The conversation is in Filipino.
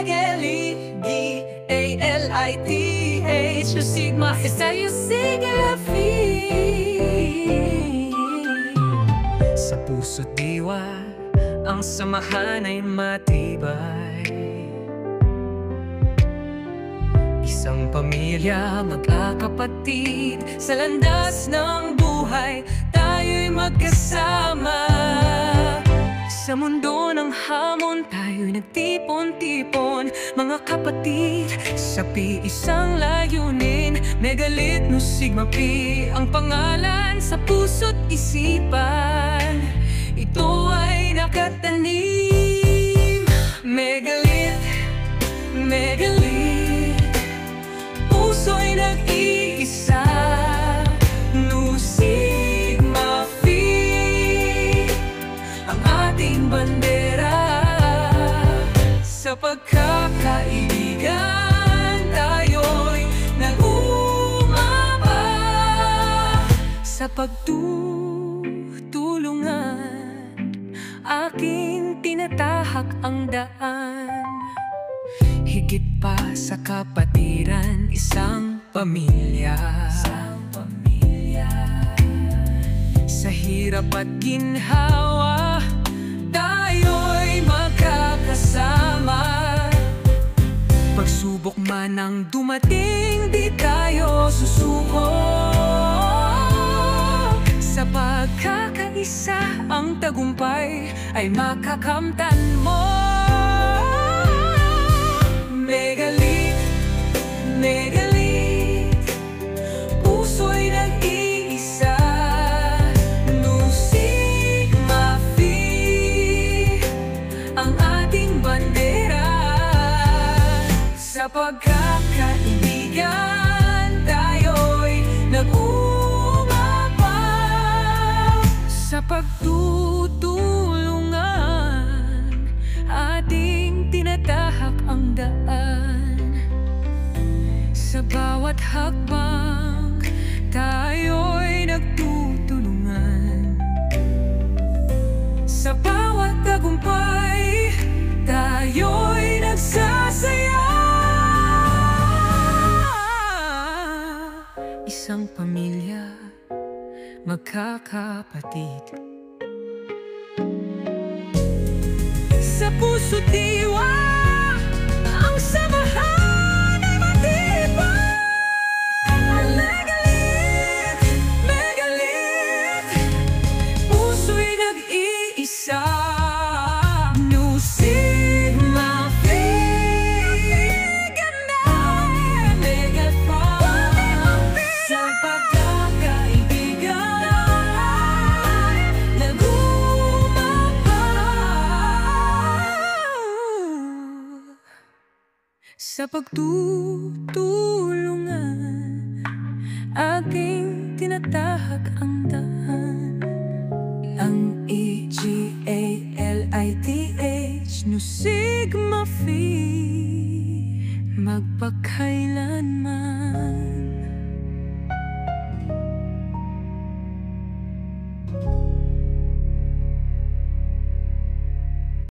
Megalith, New Sigma Phi Phi Sa puso't diwa, ang samahan ay matibay. Isang pamilya, magkakapatid, sa landas ng buhay, tayo'y magkasama. Sa mundo ng hamon, tayo'y nagtipon-tipon, mga kapatid, sa isang layunin. Megalith, New Sigma Phi, ang pangalan sa puso't isipan. Ito ay nakatanim. Megalith, Megalith, puso'y nag-iisa. New Sigma Phi, ang ating bandera. Sa pagkakaibigan, tayo'y nag-uumaba. Sa pagtutulungan, aking tinatahak ang daan. Higit pa sa kapatiran, isang pamilya. Sa hirap at ginhawa, tayo'y magkakasama. Pagsubok man ang dumating, di tayo susuko. Sa pagkakaisa, ang tagumpay ay makakamtan mo. Megalith, Megalith, puso'y nag-iisa. New Sigma Phi, ang ating bandera. Sa pagkakaibigan, tayo'y nag-uumaba. Sa pagtutulungan, ating tinatahak ang daan. Sa bawat hakbang, tayo'y nagtutulungan. Sa bawat tagumpay, tayo'y nagsasaya. Isang pamilya, magkakapatid. Sa puso't diwa, ang samahan ay matibay. Megalith, Megalith, puso'y nag-iisa. New Sigma Phi, ganda, Megatron. Sa pagkakaibigan, nag-uumaba. Sa pagtutulungan, aking tinatahak ang daan. Ang EGALITH, New Sigma Phi, magpakailanman.